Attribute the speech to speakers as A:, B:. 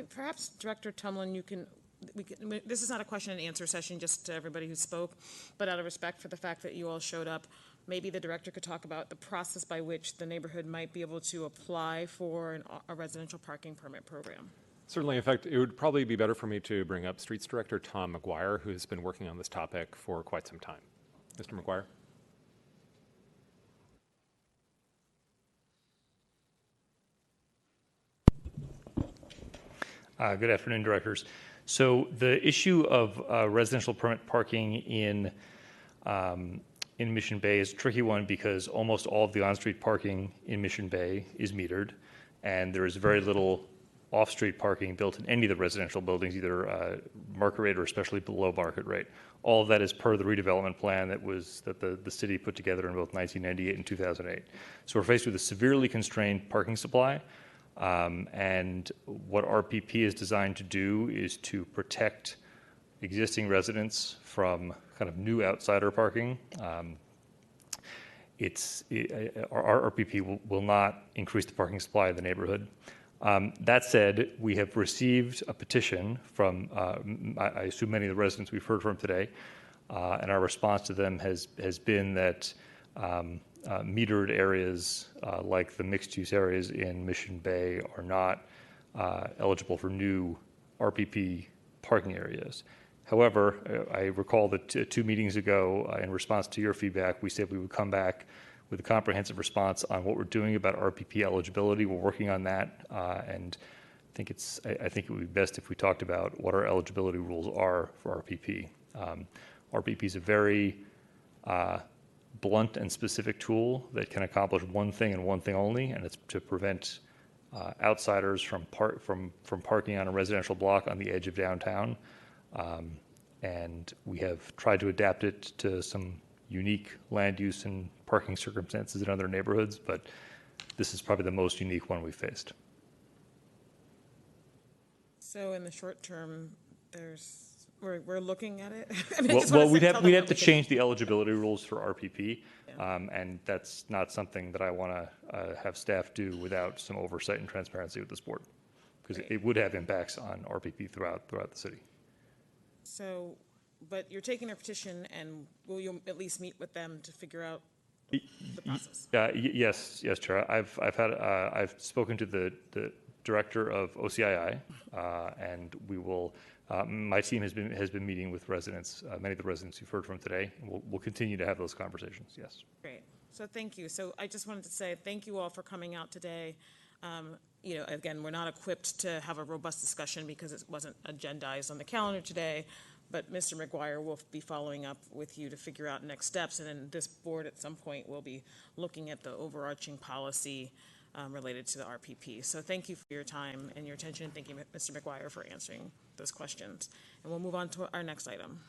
A: Perhaps Director Tumlin, this is not a question and answer session, just to everybody who spoke, but out of respect for the fact that you all showed up, maybe the director could talk about the process by which the neighborhood might be able to apply for a residential parking permit program.
B: Certainly. In fact, it would probably be better for me to bring up Streets Director Tom Maguire, who has been working on this topic for quite some time. Mr. Maguire.
C: Good afternoon, directors. So the issue of residential permit parking in Mission Bay is a tricky one because almost all of the on-street parking in Mission Bay is metered, and there is very little off-street parking built in any of the residential buildings, either market rate or especially below market rate. All of that is per the redevelopment plan that the city put together in both 1998 and 2008. So we're faced with a severely constrained parking supply. And what RPP is designed to do is to protect existing residents from kind of new outsider parking. Our RPP will not increase the parking supply in the neighborhood. That said, we have received a petition from, I assume, many of the residents we've heard from today, and our response to them has been that metered areas like the mixed-use areas in Mission Bay are not eligible for new RPP parking areas. However, I recall that 2 meetings ago, in response to your feedback, we said we would come back with a comprehensive response on what we're doing about RPP eligibility. We're working on that, and I think it would be best if we talked about what our eligibility rules are for RPP. RPP is a very blunt and specific tool that can accomplish one thing and one thing only, and it's to prevent outsiders from parking on a residential block on the edge of downtown. And we have tried to adapt it to some unique land use and parking circumstances in other neighborhoods, but this is probably the most unique one we've faced.
A: So in the short term, we're looking at it.
C: We'd have to change the eligibility rules for RPP, and that's not something that I want to have staff do without some oversight and transparency with this board, because it would have impacts on RPP throughout the city. So,
A: but you're taking their petition, and will you at least meet with them to figure out the process?
C: Yes, Chair. I've spoken to the director of OCII, and we will. My team has been meeting with residents, many of the residents you've heard from today. And we'll continue to have those conversations. Yes.
A: Great. So thank you. So I just wanted to say thank you all for coming out today. Again, we're not equipped to have a robust discussion because it wasn't agendized on the calendar today, but Mr. Maguire will be following up with you to figure out next steps, and then this board at some point will be looking at the overarching policy related to the RPP. So thank you for your time and your attention. Thank you, Mr. Maguire, for answering those questions. And we'll move on to our next item.